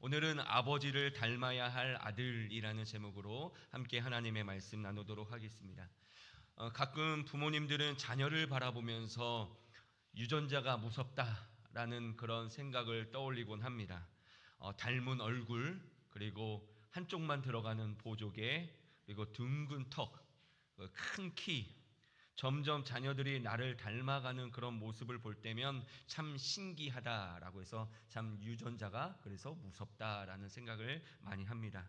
오늘은 아버지를 닮아야 할 아들이라는 제목으로 함께 하나님의 말씀 나누도록 하겠습니다. 가끔 부모님들은 자녀를 바라보면서 유전자가 무섭다라는 그런 생각을 떠올리곤 합니다. 닮은 얼굴, 그리고 한쪽만 들어가는 보조개, 그리고 둥근 턱, 큰 키, 점점 자녀들이 나를 닮아가는 그런 모습을 볼 때면 참 신기하다라고 해서 참 유전자가 그래서 무섭다라는 생각을 많이 합니다.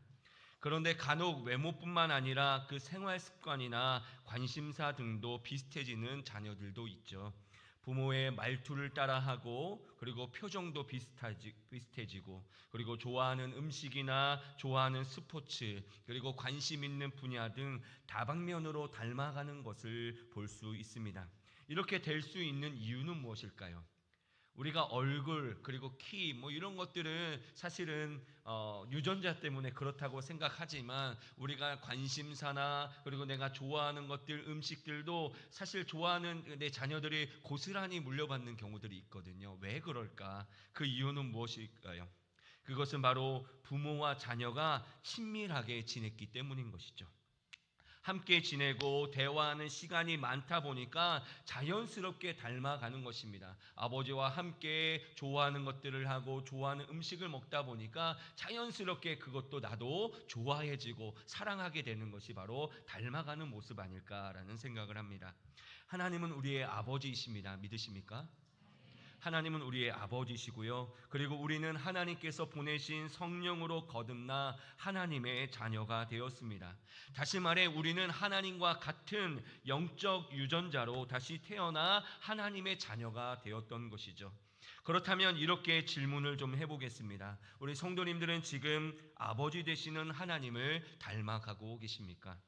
그런데 간혹 외모뿐만 아니라 그 생활 습관이나 관심사 등도 비슷해지는 자녀들도 있죠. 부모의 말투를 따라하고 그리고 표정도 비슷해지고 그리고 좋아하는 음식이나 좋아하는 스포츠 그리고 관심 있는 분야 등 다방면으로 닮아가는 것을 볼 수 있습니다. 이렇게 될 수 있는 이유는 무엇일까요? 우리가 얼굴 그리고 키 이런 것들은 사실은 유전자 때문에 그렇다고 생각하지만 우리가 관심사나 그리고 내가 좋아하는 것들 음식들도 사실 좋아하는 내 자녀들이 고스란히 물려받는 경우들이 있거든요. 왜 그럴까? 그 이유는 무엇일까요? 그것은 바로 부모와 자녀가 친밀하게 지냈기 때문인 것이죠. 함께 지내고 대화하는 시간이 많다 보니까 자연스럽게 닮아가는 것입니다. 아버지와 함께 좋아하는 것들을 하고 좋아하는 음식을 먹다 보니까 자연스럽게 그것도 나도 좋아해지고 사랑하게 되는 것이 바로 닮아가는 모습 아닐까라는 생각을 합니다. 하나님은 우리의 아버지이십니다. 믿으십니까? 하나님은 우리의 아버지시고요. 그리고 우리는 하나님께서 보내신 성령으로 거듭나 하나님의 자녀가 되었습니다. 다시 말해 우리는 하나님과 같은 영적 유전자로 다시 태어나 하나님의 자녀가 되었던 것이죠. 그렇다면 이렇게 질문을 좀 해보겠습니다. 우리 성도님들은 지금 아버지 되시는 하나님을 닮아가고 계십니까?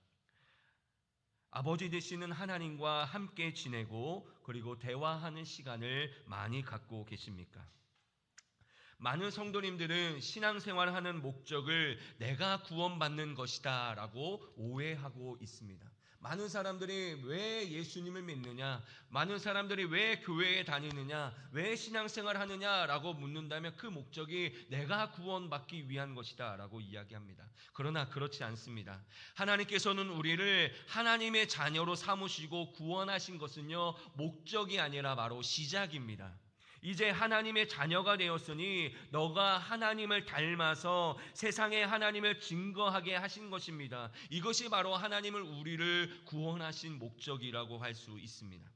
아버지 되시는 하나님과 함께 지내고 그리고 대화하는 시간을 많이 갖고 계십니까? 많은 성도님들은 신앙생활하는 목적을 내가 구원받는 것이다 라고 오해하고 있습니다. 많은 사람들이 왜 예수님을 믿느냐, 많은 사람들이 왜 교회에 다니느냐, 왜 신앙생활 하느냐 라고 묻는다면 그 목적이 내가 구원받기 위한 것이다 라고 이야기합니다. 그러나 그렇지 않습니다. 하나님께서는 우리를 하나님의 자녀로 삼으시고 구원하신 것은요, 목적이 아니라 바로 시작입니다. 이제 하나님의 자녀가 되었으니 너가 하나님을 닮아서 세상에 하나님을 증거하게 하신 것입니다. 이것이 바로 하나님을 우리를 구원하신 목적이라고 할 수 있습니다.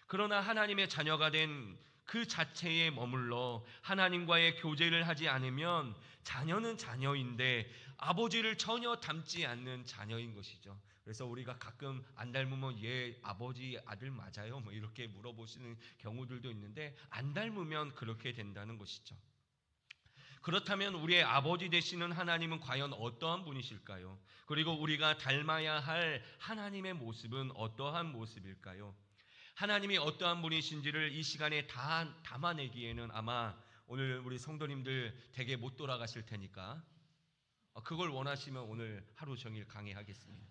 그러나 하나님의 자녀가 된 그 자체에 머물러 하나님과의 교제를 하지 않으면 자녀는 자녀인데 아버지를 전혀 닮지 않는 자녀인 것이죠. 그래서 우리가 가끔 안 닮으면 얘 아버지 아들 맞아요? 이렇게 물어보시는 경우들도 있는데 안 닮으면 그렇게 된다는 것이죠. 그렇다면 우리의 아버지 되시는 하나님은 과연 어떠한 분이실까요? 그리고 우리가 닮아야 할 하나님의 모습은 어떠한 모습일까요? 하나님이 어떠한 분이신지를 이 시간에 다 담아내기에는 아마 오늘 우리 성도님들 댁에 못 돌아가실 테니까 그걸 원하시면 오늘 하루 종일 강의하겠습니다.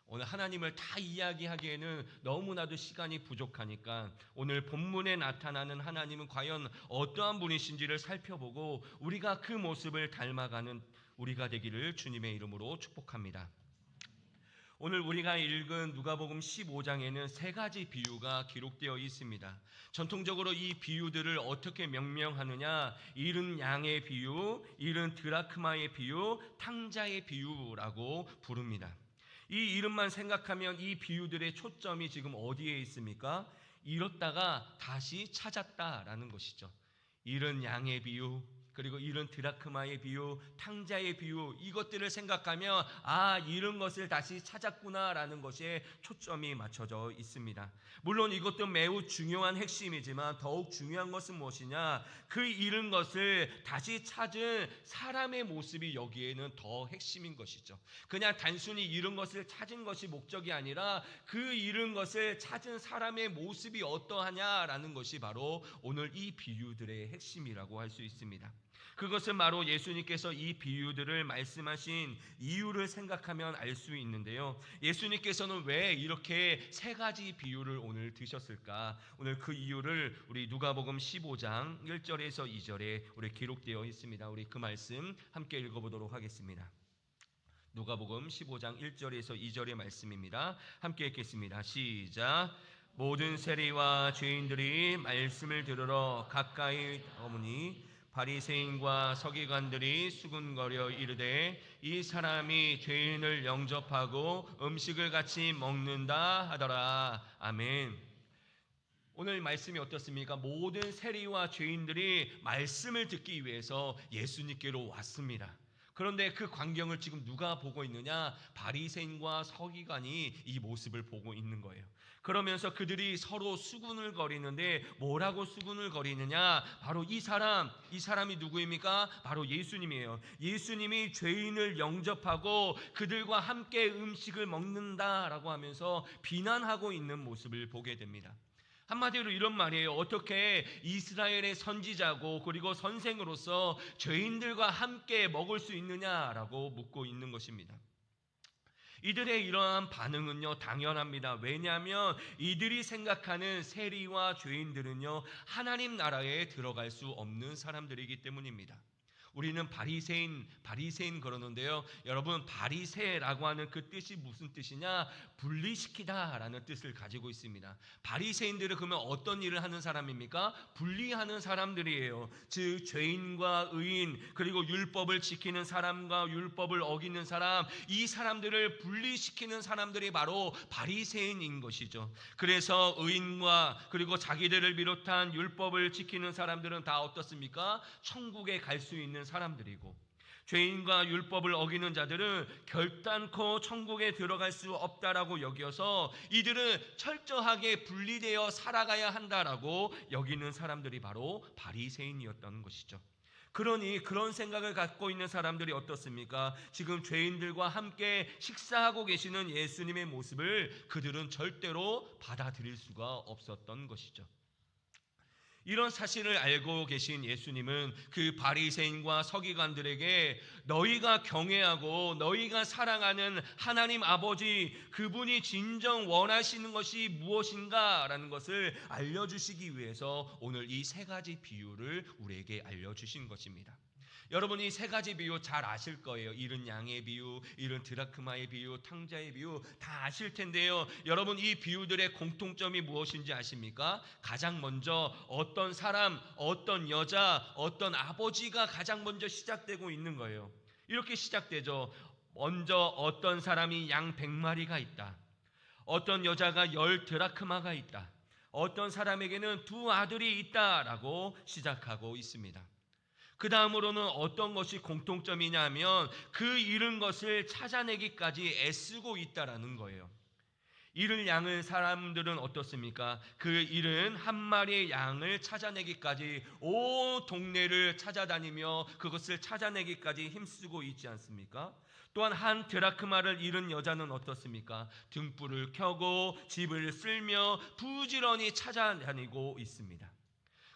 오늘 하나님을 다 이야기하기에는 너무나도 시간이 부족하니까 오늘 본문에 나타나는 하나님은 과연 어떠한 분이신지를 살펴보고 우리가 그 모습을 닮아가는 우리가 되기를 주님의 이름으로 축복합니다. 오늘 우리가 읽은 누가복음 15장에는 세 가지 비유가 기록되어 있습니다. 전통적으로 이 비유들을 어떻게 명명하느냐, 잃은 양의 비유, 잃은 드라크마의 비유, 탕자의 비유라고 부릅니다. 이 이름만 생각하면 이 비유들의 초점이 지금 어디에 있습니까? 잃었다가 다시 찾았다라는 것이죠. 잃은 양의 비유, 그리고 잃은 드라크마의 비유, 탕자의 비유, 이것들을 생각하면 잃은 것을 다시 찾았구나라는 것에 초점이 맞춰져 있습니다. 물론 이것도 매우 중요한 핵심이지만 더욱 중요한 것은 무엇이냐? 그 잃은 것을 다시 찾은 사람의 모습이 여기에는 더 핵심인 것이죠. 그냥 단순히 잃은 것을 찾은 것이 목적이 아니라 그 잃은 것을 찾은 사람의 모습이 어떠하냐라는 것이 바로 오늘 이 비유들의 핵심이라고 할 수 있습니다. 그것은 바로 예수님께서 이 비유들을 말씀하신 이유를 생각하면 알 수 있는데요. 예수님께서는 왜 이렇게 세 가지 비유를 오늘 드셨을까? 오늘 그 이유를 우리 누가복음 15장 1절에서 2절에 우리 기록되어 있습니다. 우리 그 말씀 함께 읽어보도록 하겠습니다. 누가복음 15장 1절에서 2절의 말씀입니다. 함께 읽겠습니다. 시작. 모든 세리와 죄인들이 말씀을 들으러 가까이 오니 바리새인과 서기관들이 수군거려 이르되 이 사람이 죄인을 영접하고 음식을 같이 먹는다 하더라. 아멘. 오늘 말씀이 어떻습니까? 모든 세리와 죄인들이 말씀을 듣기 위해서 예수님께로 왔습니다. 그런데 그 광경을 지금 누가 보고 있느냐? 바리새인과 서기관이 이 모습을 보고 있는 거예요. 그러면서 그들이 서로 수군을 거리는데 뭐라고 수군을 거리느냐? 바로 이 사람이 누구입니까? 바로 예수님이에요. 예수님이 죄인을 영접하고 그들과 함께 음식을 먹는다라고 하면서 비난하고 있는 모습을 보게 됩니다. 한마디로 이런 말이에요. 어떻게 이스라엘의 선지자고 그리고 선생으로서 죄인들과 함께 먹을 수 있느냐라고 묻고 있는 것입니다. 이들의 이러한 반응은요 당연합니다. 왜냐하면 이들이 생각하는 세리와 죄인들은요 하나님 나라에 들어갈 수 없는 사람들이기 때문입니다. 우리는 바리새인 그러는데요. 여러분 바리새라고 하는 그 뜻이 무슨 뜻이냐? 분리시키다라는 뜻을 가지고 있습니다. 바리새인들은 그러면 어떤 일을 하는 사람입니까? 분리하는 사람들이에요. 즉 죄인과 의인 그리고 율법을 지키는 사람과 율법을 어기는 사람, 이 사람들을 분리시키는 사람들이 바로 바리새인인 것이죠. 그래서 의인과 그리고 자기들을 비롯한 율법을 지키는 사람들은 다 어떻습니까? 천국에 갈 수 있는 사람들이고 죄인과 율법을 어기는 자들은 결단코 천국에 들어갈 수 없다라고 여겨서 이들은 철저하게 분리되어 살아가야 한다라고 여기는 사람들이 바로 바리새인이었던 것이죠. 그러니 그런 생각을 갖고 있는 사람들이 어떻습니까? 지금 죄인들과 함께 식사하고 계시는 예수님의 모습을 그들은 절대로 받아들일 수가 없었던 것이죠. 이런 사실을 알고 계신 예수님은 그 바리새인과 서기관들에게 너희가 경외하고 너희가 사랑하는 하나님 아버지 그분이 진정 원하시는 것이 무엇인가 라는 것을 알려주시기 위해서 오늘 이 세 가지 비유를 우리에게 알려주신 것입니다. 여러분 이 세 가지 비유 잘 아실 거예요. 잃은 양의 비유, 잃은 드라크마의 비유, 탕자의 비유 다 아실 텐데요. 여러분 이 비유들의 공통점이 무엇인지 아십니까? 가장 먼저 어떤 사람, 어떤 여자, 어떤 아버지가 가장 먼저 시작되고 있는 거예요. 이렇게 시작되죠. 먼저 어떤 사람이 양 100마리가 있다. 어떤 여자가 10 드라크마가 있다. 어떤 사람에게는 2 아들이 있다라고 시작하고 있습니다. 그 다음으로는 어떤 것이 공통점이냐면 그 잃은 것을 찾아내기까지 애쓰고 있다라는 거예요. 잃을 양을 사람들은 어떻습니까? 그 잃은 한 마리의 양을 찾아내기까지 온 동네를 찾아다니며 그것을 찾아내기까지 힘쓰고 있지 않습니까? 또한 한 드라크마를 잃은 여자는 어떻습니까? 등불을 켜고 집을 쓸며 부지런히 찾아다니고 있습니다.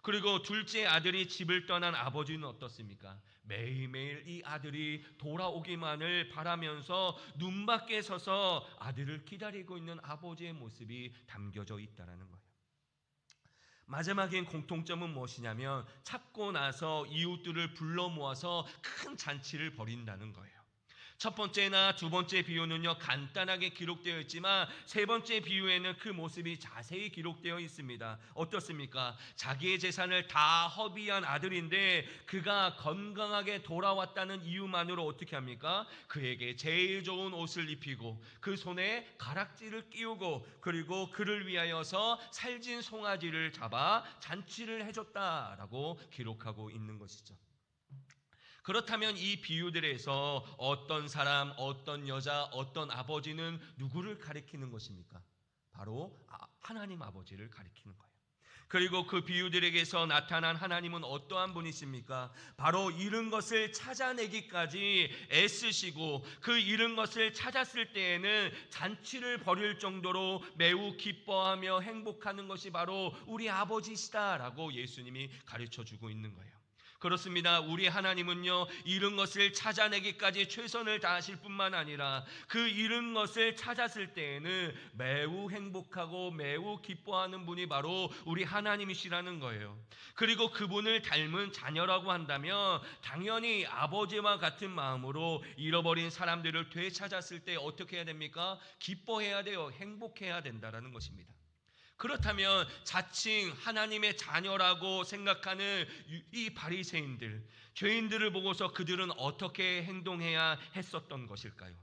그리고 둘째 아들이 집을 떠난 아버지는 어떻습니까? 매일매일 이 아들이 돌아오기만을 바라면서 눈밖에 서서 아들을 기다리고 있는 아버지의 모습이 담겨져 있다는 거예요. 마지막엔 공통점은 무엇이냐면 찾고 나서 이웃들을 불러 모아서 큰 잔치를 벌인다는 거예요. 첫 번째나 두 번째 비유는요 간단하게 기록되어 있지만 세 번째 비유에는 그 모습이 자세히 기록되어 있습니다. 어떻습니까? 자기의 재산을 다 허비한 아들인데 그가 건강하게 돌아왔다는 이유만으로 어떻게 합니까? 그에게 제일 좋은 옷을 입히고 그 손에 가락지를 끼우고 그리고 그를 위하여서 살진 송아지를 잡아 잔치를 해줬다라고 기록하고 있는 것이죠. 그렇다면 이 비유들에서 어떤 사람, 어떤 여자, 어떤 아버지는 누구를 가리키는 것입니까? 바로 하나님 아버지를 가리키는 거예요. 그리고 그 비유들에게서 나타난 하나님은 어떠한 분이십니까? 바로 잃은 것을 찾아내기까지 애쓰시고 그 잃은 것을 찾았을 때에는 잔치를 벌일 정도로 매우 기뻐하며 행복하는 것이 바로 우리 아버지시다라고 예수님이 가르쳐주고 있는 거예요. 그렇습니다. 우리 하나님은요, 잃은 것을 찾아내기까지 최선을 다하실 뿐만 아니라 그 잃은 것을 찾았을 때에는 매우 행복하고 매우 기뻐하는 분이 바로 우리 하나님이시라는 거예요. 그리고 그분을 닮은 자녀라고 한다면 당연히 아버지와 같은 마음으로 잃어버린 사람들을 되찾았을 때 어떻게 해야 됩니까? 기뻐해야 돼요. 행복해야 된다라는 것입니다. 그렇다면 자칭 하나님의 자녀라고 생각하는 이 바리새인들, 죄인들을 보고서 그들은 어떻게 행동해야 했었던 것일까요?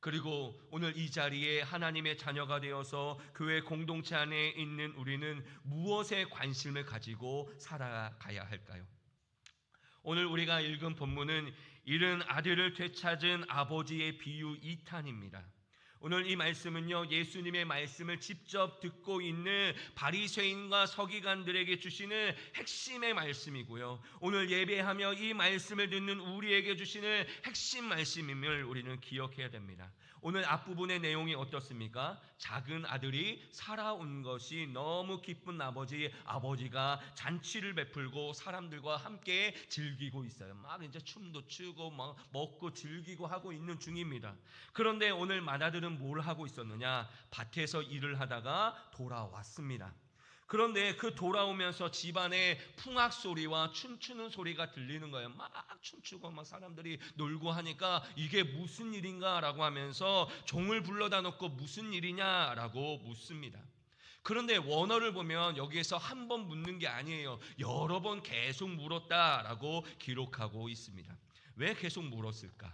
그리고 오늘 이 자리에 하나님의 자녀가 되어서 교회 공동체 안에 있는 우리는 무엇에 관심을 가지고 살아가야 할까요? 오늘 우리가 읽은 본문은 잃은 아들을 되찾은 아버지의 비유 2탄입니다. 오늘 이 말씀은요, 예수님의 말씀을 직접 듣고 있는 바리새인과 서기관들에게 주시는 핵심의 말씀이고요, 오늘 예배하며 이 말씀을 듣는 우리에게 주시는 핵심 말씀임을 우리는 기억해야 됩니다. 오늘 앞부분의 내용이 어떻습니까? 작은 아들이 살아온 것이 너무 기쁜 아버지가 잔치를 베풀고 사람들과 함께 즐기고 있어요. 막 이제 춤도 추고 막 먹고 즐기고 하고 있는 중입니다. 그런데 오늘 맏아들은 뭘 하고 있었느냐? 밭에서 일을 하다가 돌아왔습니다. 그런데 그 돌아오면서 집안에 풍악 소리와 춤추는 소리가 들리는 거예요. 막 춤추고 막 사람들이 놀고 하니까 이게 무슨 일인가라고 하면서 종을 불러다 놓고 무슨 일이냐라고 묻습니다. 그런데 원어를 보면 여기에서 한 번 묻는 게 아니에요. 여러 번 계속 물었다라고 기록하고 있습니다. 왜 계속 물었을까?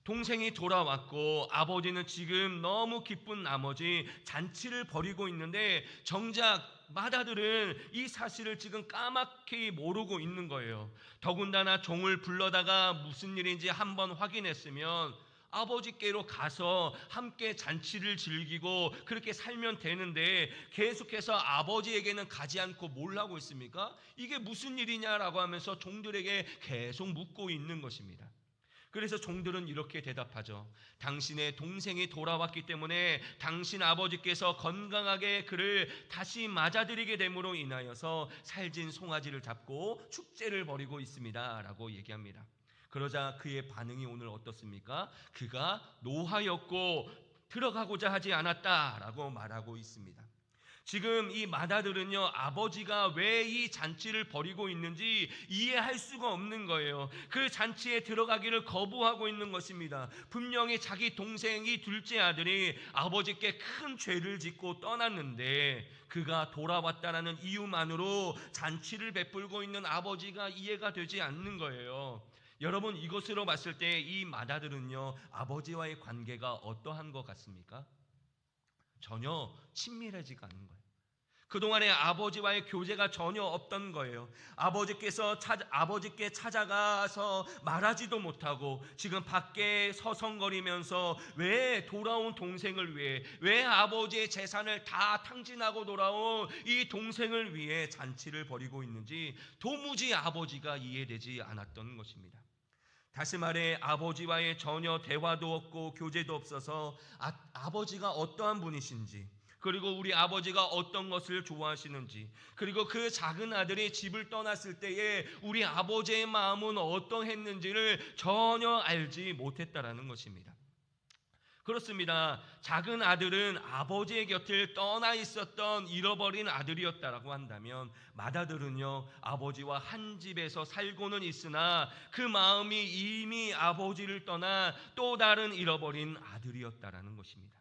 동생이 돌아왔고 아버지는 지금 너무 기쁜 나머지 잔치를 벌이고 있는데 정작 맏아들은 이 사실을 지금 까맣게 모르고 있는 거예요. 더군다나 종을 불러다가 무슨 일인지 한번 확인했으면 아버지께로 가서 함께 잔치를 즐기고 그렇게 살면 되는데 계속해서 아버지에게는 가지 않고 뭘 하고 있습니까? 이게 무슨 일이냐라고 하면서 종들에게 계속 묻고 있는 것입니다. 그래서 종들은 이렇게 대답하죠. 당신의 동생이 돌아왔기 때문에 당신 아버지께서 건강하게 그를 다시 맞아들이게 됨으로 인하여서 살진 송아지를 잡고 축제를 벌이고 있습니다 라고 얘기합니다. 그러자 그의 반응이 오늘 어떻습니까? 그가 노하였고 들어가고자 하지 않았다라고 말하고 있습니다. 지금 이 맏아들은요, 아버지가 왜 이 잔치를 벌이고 있는지 이해할 수가 없는 거예요. 그 잔치에 들어가기를 거부하고 있는 것입니다. 분명히 자기 동생이 둘째 아들이 아버지께 큰 죄를 짓고 떠났는데 그가 돌아왔다라는 이유만으로 잔치를 베풀고 있는 아버지가 이해가 되지 않는 거예요. 여러분, 이것으로 봤을 때 이 맏아들은요, 아버지와의 관계가 어떠한 것 같습니까? 전혀 친밀하지가 않은 거예요. 그동안에 아버지와의 교제가 전혀 없던 거예요. 아버지께 찾아가서 말하지도 못하고 지금 밖에 서성거리면서 왜 돌아온 동생을 위해, 왜 아버지의 재산을 다 탕진하고 돌아온 이 동생을 위해 잔치를 벌이고 있는지 도무지 아버지가 이해되지 않았던 것입니다. 다시 말해 아버지와의 전혀 대화도 없고 교제도 없어서 아버지가 어떠한 분이신지, 그리고 우리 아버지가 어떤 것을 좋아하시는지, 그리고 그 작은 아들이 집을 떠났을 때에 우리 아버지의 마음은 어떠했는지를 전혀 알지 못했다라는 것입니다. 그렇습니다. 작은 아들은 아버지의 곁을 떠나 있었던 잃어버린 아들이었다라고 한다면 맏아들은요, 아버지와 한 집에서 살고는 있으나 그 마음이 이미 아버지를 떠나 또 다른 잃어버린 아들이었다라는 것입니다.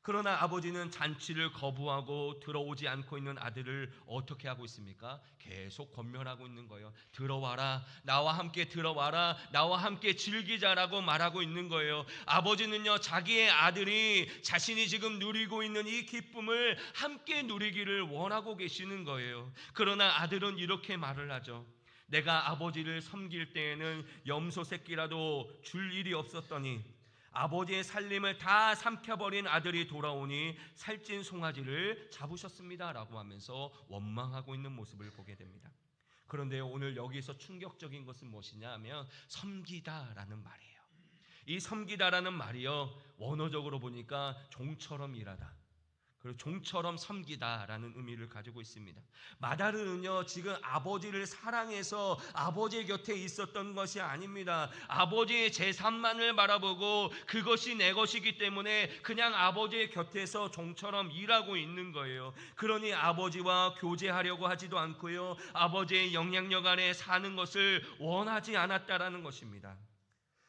그러나 아버지는 잔치를 거부하고 들어오지 않고 있는 아들을 어떻게 하고 있습니까? 계속 권면하고 있는 거예요. 들어와라, 나와 함께 들어와라, 나와 함께 즐기자라고 말하고 있는 거예요. 아버지는요, 자기의 아들이 자신이 지금 누리고 있는 이 기쁨을 함께 누리기를 원하고 계시는 거예요. 그러나 아들은 이렇게 말을 하죠. 내가 아버지를 섬길 때에는 염소 새끼라도 줄 일이 없었더니 아버지의 살림을 다 삼켜버린 아들이 돌아오니 살찐 송아지를 잡으셨습니다 라고 하면서 원망하고 있는 모습을 보게 됩니다. 그런데 오늘 여기서 충격적인 것은 무엇이냐 하면 섬기다라는 말이에요. 이 섬기다라는 말이요, 원어적으로 보니까 종처럼 일하다, 그리고 종처럼 섬기다라는 의미를 가지고 있습니다. 마다르는요, 지금 아버지를 사랑해서 아버지 곁에 있었던 것이 아닙니다. 아버지의 재산만을 바라보고 그것이 내 것이기 때문에 그냥 아버지의 곁에서 종처럼 일하고 있는 거예요. 그러니 아버지와 교제하려고 하지도 않고요, 아버지의 영향력 안에 사는 것을 원하지 않았다라는 것입니다.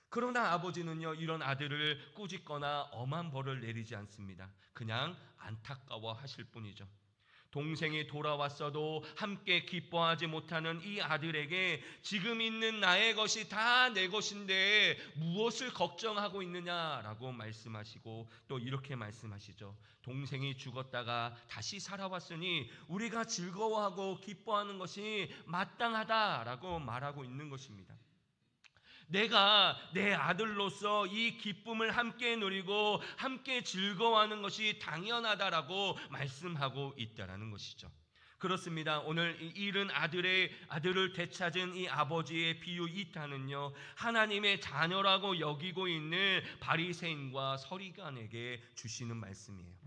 그러나 아버지는요, 이런 아들을 꾸짖거나 엄한 벌을 내리지 않습니다. 그냥 안타까워 하실 뿐이죠. 동생이 돌아왔어도 함께 기뻐하지 못하는 이 아들에게 지금 있는 나의 것이 다 내 것인데 무엇을 걱정하고 있느냐라고 말씀하시고, 또 이렇게 말씀하시죠. 동생이 죽었다가 다시 살아왔으니 우리가 즐거워하고 기뻐하는 것이 마땅하다라고 말하고 있는 것입니다. 내가 내 아들로서 이 기쁨을 함께 누리고 함께 즐거워하는 것이 당연하다라고 말씀하고 있다라는 것이죠. 그렇습니다. 오늘 잃은 아들을 되찾은 이 아버지의 비유 2탄은요, 하나님의 자녀라고 여기고 있는 바리새인과 서기관에게 주시는 말씀이에요.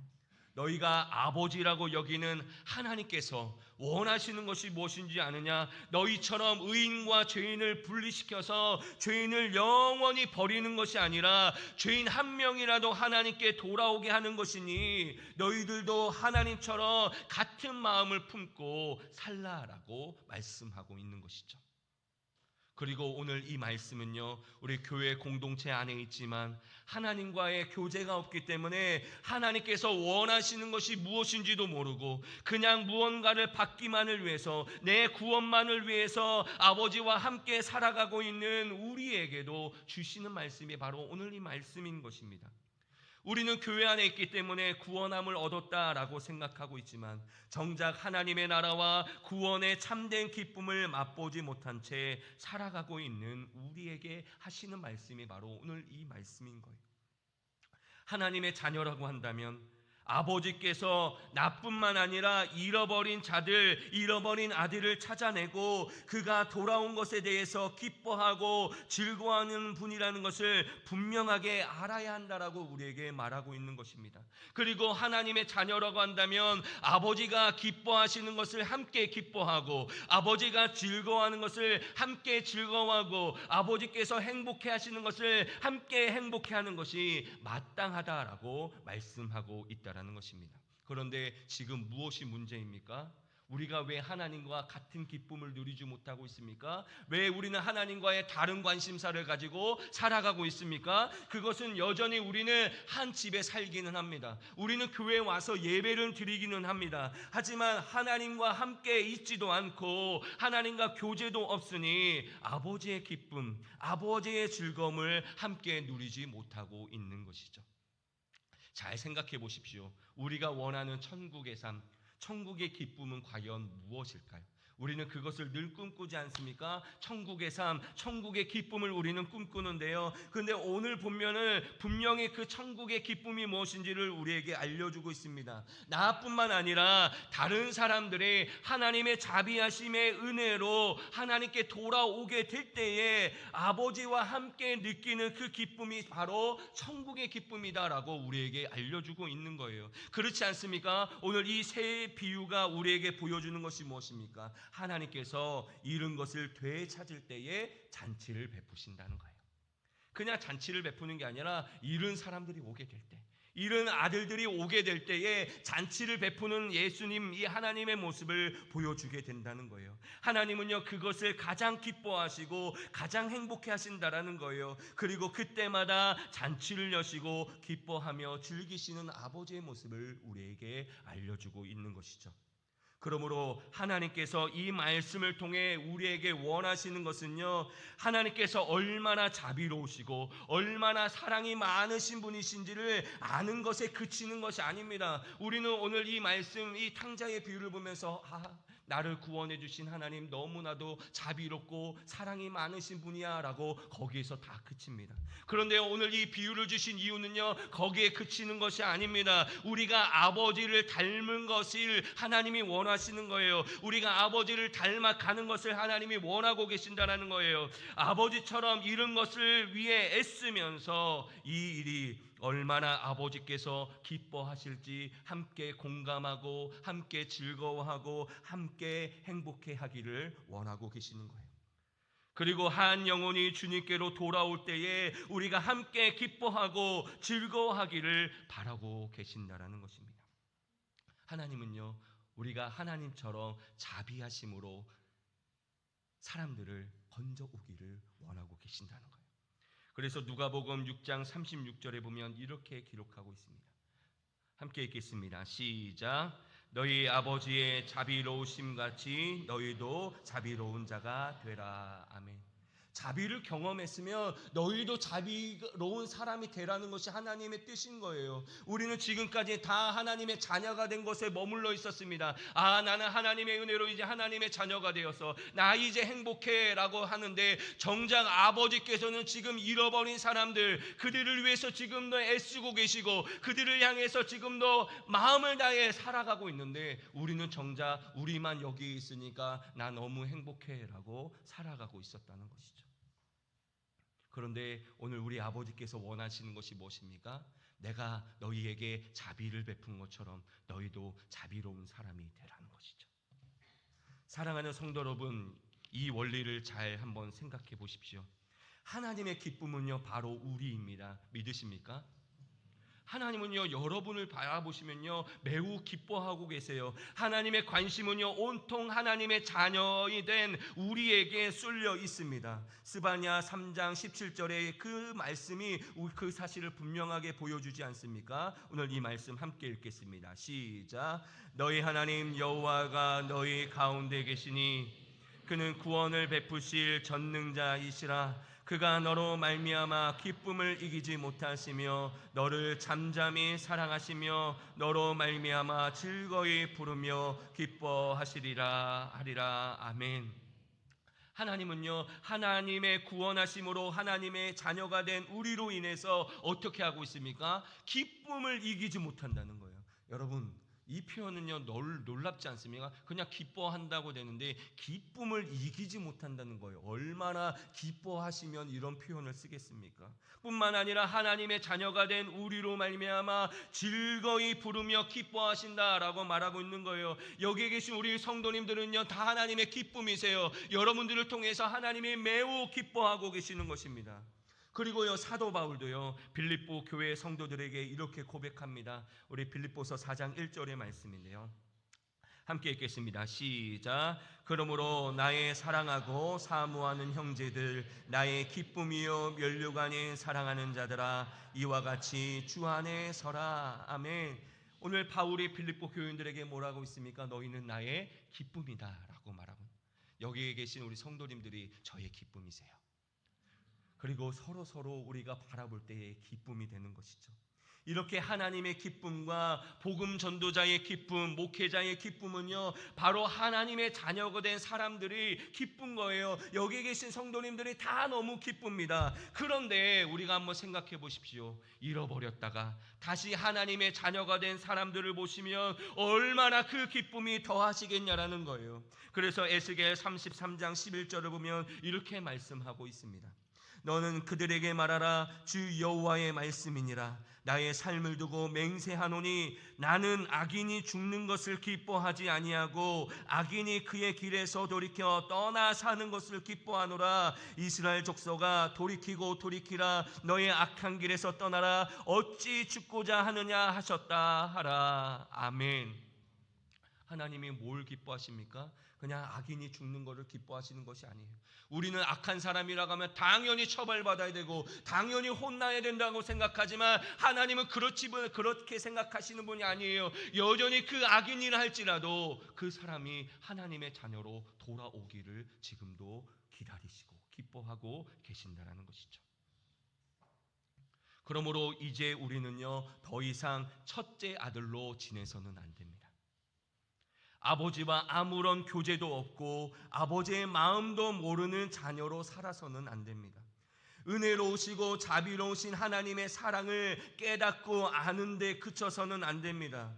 너희가 아버지라고 여기는 하나님께서 원하시는 것이 무엇인지 아느냐? 너희처럼 의인과 죄인을 분리시켜서 죄인을 영원히 버리는 것이 아니라 죄인 한 명이라도 하나님께 돌아오게 하는 것이니 너희들도 하나님처럼 같은 마음을 품고 살라라고 말씀하고 있는 것이죠. 그리고 오늘 이 말씀은요, 우리 교회 공동체 안에 있지만 하나님과의 교제가 없기 때문에 하나님께서 원하시는 것이 무엇인지도 모르고 그냥 무언가를 받기만을 위해서, 내 구원만을 위해서 아버지와 함께 살아가고 있는 우리에게도 주시는 말씀이 바로 오늘 이 말씀인 것입니다. 우리는 교회 안에 있기 때문에 구원함을 얻었다라고 생각하고 있지만 정작 하나님의 나라와 구원의 참된 기쁨을 맛보지 못한 채 살아가고 있는 우리에게 하시는 말씀이 바로 오늘 이 말씀인 거예요. 하나님의 자녀라고 한다면 아버지께서 나뿐만 아니라 잃어버린 아들을 찾아내고 그가 돌아온 것에 대해서 기뻐하고 즐거워하는 분이라는 것을 분명하게 알아야 한다라고 우리에게 말하고 있는 것입니다. 그리고 하나님의 자녀라고 한다면 아버지가 기뻐하시는 것을 함께 기뻐하고 아버지가 즐거워하는 것을 함께 즐거워하고 아버지께서 행복해 하시는 것을 함께 행복해 하는 것이 마땅하다라고 말씀하고 있다 라는 것입니다. 그런데 지금 무엇이 문제입니까? 우리가 왜 하나님과 같은 기쁨을 누리지 못하고 있습니까? 왜 우리는 하나님과의 다른 관심사를 가지고 살아가고 있습니까? 그것은 여전히 우리는 한 집에 살기는 합니다. 우리는 교회에 와서 예배를 드리기는 합니다. 하지만 하나님과 함께 있지도 않고 하나님과 교제도 없으니 아버지의 기쁨, 아버지의 즐거움을 함께 누리지 못하고 있는 것이죠. 잘 생각해 보십시오. 우리가 원하는 천국의 삶, 천국의 기쁨은 과연 무엇일까요? 우리는 그것을 늘 꿈꾸지 않습니까? 천국의 삶, 천국의 기쁨을 우리는 꿈꾸는데요. 그런데 오늘 본면은 분명히 그 천국의 기쁨이 무엇인지를 우리에게 알려주고 있습니다. 나뿐만 아니라 다른 사람들이 하나님의 자비하심의 은혜로 하나님께 돌아오게 될 때에 아버지와 함께 느끼는 그 기쁨이 바로 천국의 기쁨이다라고 우리에게 알려주고 있는 거예요. 그렇지 않습니까? 오늘 이 세 비유가 우리에게 보여주는 것이 무엇입니까? 하나님께서 잃은 것을 되찾을 때에 잔치를 베푸신다는 거예요. 그냥 잔치를 베푸는 게 아니라 잃은 사람들이 오게 될 때, 잃은 아들들이 오게 될 때에 잔치를 베푸는 예수님, 이 하나님의 모습을 보여주게 된다는 거예요. 하나님은요, 그것을 가장 기뻐하시고 가장 행복해 하신다라는 거예요. 그리고 그때마다 잔치를 여시고 기뻐하며 즐기시는 아버지의 모습을 우리에게 알려주고 있는 것이죠. 그러므로 하나님께서 이 말씀을 통해 우리에게 원하시는 것은요, 하나님께서 얼마나 자비로우시고 얼마나 사랑이 많으신 분이신지를 아는 것에 그치는 것이 아닙니다. 우리는 오늘 이 말씀, 이 탕자의 비유를 보면서 나를 구원해 주신 하나님 너무나도 자비롭고 사랑이 많으신 분이야 라고 거기에서 다 그칩니다. 그런데 오늘 이 비유를 주신 이유는요, 거기에 그치는 것이 아닙니다. 우리가 아버지를 닮은 것을 하나님이 원하시는 거예요. 우리가 아버지를 닮아가는 것을 하나님이 원하고 계신다는 거예요. 아버지처럼 이런 것을 위해 애쓰면서 이 일이 얼마나 아버지께서 기뻐하실지 함께 공감하고 함께 즐거워하고 함께 행복해 하기를 원하고 계시는 거예요. 그리고 한 영혼이 주님께로 돌아올 때에 우리가 함께 기뻐하고 즐거워하기를 바라고 계신다라는 것입니다. 하나님은요, 우리가 하나님처럼 자비하심으로 사람들을 건져오기를 원하고 계신다는 거예요. 그래서 누가복음 6장 36절에 보면 이렇게 기록하고 있습니다. 함께 읽겠습니다. 시작. 너희 아버지의 자비로우심 같이 너희도 자비로운 자가 되라. 아멘. 자비를 경험했으면 너희도 자비로운 사람이 되라는 것이 하나님의 뜻인 거예요. 우리는 지금까지 다 하나님의 자녀가 된 것에 머물러 있었습니다. 나는 하나님의 은혜로 이제 하나님의 자녀가 되어서 나 이제 행복해 라고 하는데, 정작 아버지께서는 지금 잃어버린 사람들, 그들을 위해서 지금도 애쓰고 계시고 그들을 향해서 지금도 마음을 다해 살아가고 있는데, 우리는 정작 우리만 여기 있으니까 나 너무 행복해 라고 살아가고 있었다는 것이죠. 그런데 오늘 우리 아버지께서 원하시는 것이 무엇입니까? 내가 너희에게 자비를 베푼 것처럼 너희도 자비로운 사람이 되라는 것이죠. 사랑하는 성도 여러분, 이 원리를 잘 한번 생각해 보십시오. 하나님의 기쁨은요, 바로 우리입니다. 믿으십니까? 하나님은요, 여러분을 바라보시면요 매우 기뻐하고 계세요. 하나님의 관심은요 온통 하나님의 자녀이 된 우리에게 쏠려 있습니다. 스바냐 3장 17절에 그 말씀이 그 사실을 분명하게 보여주지 않습니까? 오늘 이 말씀 함께 읽겠습니다. 시작. 너희 하나님 여호와가 너희 가운데 계시니 그는 구원을 베푸실 전능자이시라. 그가 너로 말미암아 기쁨을 이기지 못하시며 너를 잠잠히 사랑하시며 너로 말미암아 즐거이 부르며 기뻐하시리라 하리라. 아멘. 하나님은요, 하나님의 구원하심으로 하나님의 자녀가 된 우리로 인해서 어떻게 하고 있습니까? 기쁨을 이기지 못한다는 거예요. 여러분, 이 표현은요 놀랍지 않습니까? 그냥 기뻐한다고 되는데 기쁨을 이기지 못한다는 거예요. 얼마나 기뻐하시면 이런 표현을 쓰겠습니까? 뿐만 아니라 하나님의 자녀가 된 우리로 말미암아 즐거이 부르며 기뻐하신다라고 말하고 있는 거예요. 여기에 계신 우리 성도님들은요 다 하나님의 기쁨이세요. 여러분들을 통해서 하나님이 매우 기뻐하고 계시는 것입니다. 그리고요 사도 바울도요 빌립보 교회 성도들에게 이렇게 고백합니다. 우리 빌립보서 4장 1절의 말씀인데요, 함께 읽겠습니다. 시작. 그러므로 나의 사랑하고 사모하는 형제들, 나의 기쁨이요 면류관 아닌 사랑하는 자들아, 이와 같이 주 안에 서라. 아멘. 오늘 바울이 빌립보 교인들에게 뭐라고 있습니까? 너희는 나의 기쁨이다 라고 말하고, 여기에 계신 우리 성도님들이 저의 기쁨이세요. 그리고 서로 우리가 바라볼 때의 기쁨이 되는 것이죠. 이렇게 하나님의 기쁨과 복음 전도자의 기쁨, 목회자의 기쁨은요 바로 하나님의 자녀가 된 사람들이 기쁜 거예요. 여기 계신 성도님들이 다 너무 기쁩니다. 그런데 우리가 한번 생각해 보십시오. 잃어버렸다가 다시 하나님의 자녀가 된 사람들을 보시면 얼마나 그 기쁨이 더하시겠냐라는 거예요. 그래서 에스겔 33장 11절을 보면 이렇게 말씀하고 있습니다. 너는 그들에게 말하라. 주 여호와의 말씀이니라. 나의 삶을 두고 맹세하노니 나는 악인이 죽는 것을 기뻐하지 아니하고 악인이 그의 길에서 돌이켜 떠나 사는 것을 기뻐하노라. 이스라엘 족속아 돌이키고 돌이키라. 너의 악한 길에서 떠나라. 어찌 죽고자 하느냐 하셨다 하라. 아멘. 하나님이 뭘 기뻐하십니까? 그냥 악인이 죽는 것을 기뻐하시는 것이 아니에요. 우리는 악한 사람이라고 하면 당연히 처벌받아야 되고 당연히 혼나야 된다고 생각하지만 하나님은 그렇게 생각하시는 분이 아니에요. 여전히 그 악인이라 할지라도 그 사람이 하나님의 자녀로 돌아오기를 지금도 기다리시고 기뻐하고 계신다라는 것이죠. 그러므로 이제 우리는요 더 이상 첫째 아들로 지내서는 안 됩니다. 아버지와 아무런 교제도 없고 아버지의 마음도 모르는 자녀로 살아서는 안 됩니다. 은혜로우시고 자비로우신 하나님의 사랑을 깨닫고 아는데 그쳐서는 안 됩니다.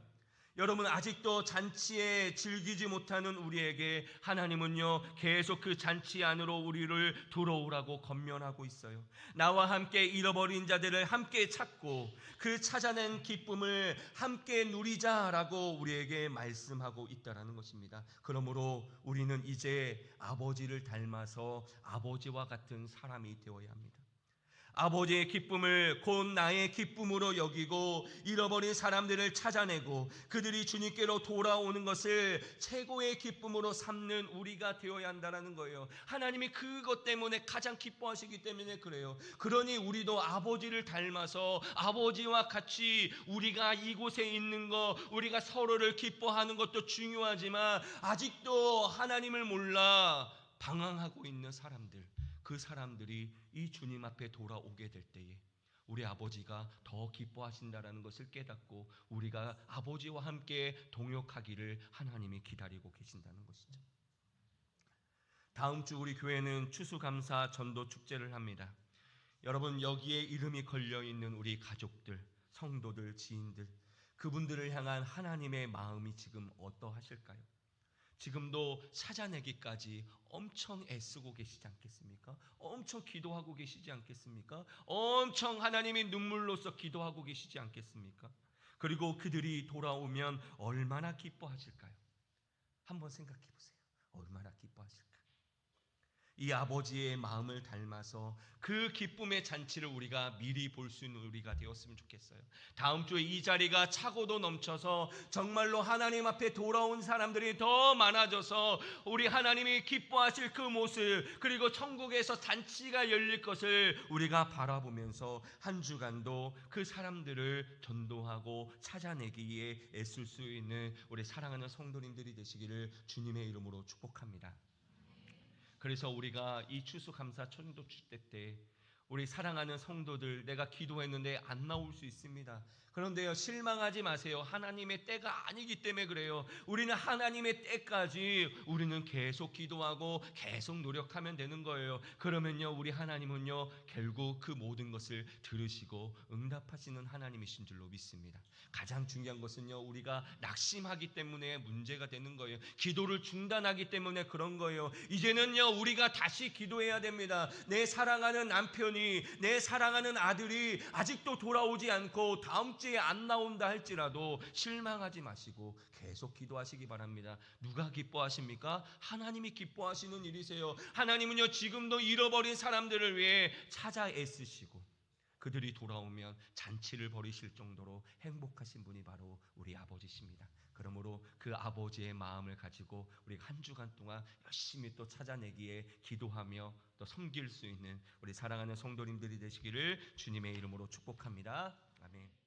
여러분, 아직도 잔치에 즐기지 못하는 우리에게 하나님은요 계속 그 잔치 안으로 우리를 들어오라고 권면하고 있어요. 나와 함께 잃어버린 자들을 함께 찾고 그 찾아낸 기쁨을 함께 누리자라고 우리에게 말씀하고 있다라는 것입니다. 그러므로 우리는 이제 아버지를 닮아서 아버지와 같은 사람이 되어야 합니다. 아버지의 기쁨을 곧 나의 기쁨으로 여기고 잃어버린 사람들을 찾아내고 그들이 주님께로 돌아오는 것을 최고의 기쁨으로 삼는 우리가 되어야 한다는 거예요. 하나님이 그것 때문에 가장 기뻐하시기 때문에 그래요. 그러니 우리도 아버지를 닮아서 아버지와 같이 우리가 이곳에 있는 것, 우리가 서로를 기뻐하는 것도 중요하지만 아직도 하나님을 몰라 방황하고 있는 사람들, 그 사람들이 이 주님 앞에 돌아오게 될 때에 우리 아버지가 더 기뻐하신다라는 것을 깨닫고 우리가 아버지와 함께 동역하기를 하나님이 기다리고 계신다는 것이죠. 다음 주 우리 교회는 추수감사 전도 축제를 합니다. 여러분, 여기에 이름이 걸려있는 우리 가족들, 성도들, 지인들, 그분들을 향한 하나님의 마음이 지금 어떠하실까요? 지금도 찾아내기까지 엄청 애쓰고 계시지 않겠습니까? 엄청 기도하고 계시지 않겠습니까? 엄청 하나님이 눈물로써 기도하고 계시지 않겠습니까? 그리고 그들이 돌아오면 얼마나 기뻐하실까요? 한번 생각해 보세요. 얼마나 기뻐하실까? 이 아버지의 마음을 닮아서 그 기쁨의 잔치를 우리가 미리 볼 수 있는 우리가 되었으면 좋겠어요. 다음 주에 이 자리가 차고도 넘쳐서 정말로 하나님 앞에 돌아온 사람들이 더 많아져서 우리 하나님이 기뻐하실 그 모습, 그리고 천국에서 잔치가 열릴 것을 우리가 바라보면서 한 주간도 그 사람들을 전도하고 찾아내기에 애쓸 수 있는 우리 사랑하는 성도님들이 되시기를 주님의 이름으로 축복합니다. 그래서 우리가 이 추수감사 천도 축제 때 우리 사랑하는 성도들, 내가 기도했는데 안 나올 수 있습니다. 그런데요, 실망하지 마세요. 하나님의 때가 아니기 때문에 그래요. 우리는 하나님의 때까지 우리는 계속 기도하고 계속 노력하면 되는 거예요. 그러면요, 우리 하나님은요 결국 그 모든 것을 들으시고 응답하시는 하나님이신 줄로 믿습니다. 가장 중요한 것은요, 우리가 낙심하기 때문에 문제가 되는 거예요. 기도를 중단하기 때문에 그런 거예요. 이제는요, 우리가 다시 기도해야 됩니다. 내 사랑하는 남편이, 내 사랑하는 아들이 아직도 돌아오지 않고 다음 주에 안 나온다 할지라도 실망하지 마시고 계속 기도하시기 바랍니다. 누가 기뻐하십니까? 하나님이 기뻐하시는 일이세요. 하나님은요 지금도 잃어버린 사람들을 위해 찾아 애쓰시고 그들이 돌아오면 잔치를 벌이실 정도로 행복하신 분이 바로 우리 아버지십니다. 그러므로 그 아버지의 마음을 가지고 우리가 한 주간 동안 열심히 또 찾아내기에 기도하며 또 섬길 수 있는 우리 사랑하는 성도님들이 되시기를 주님의 이름으로 축복합니다. 아멘.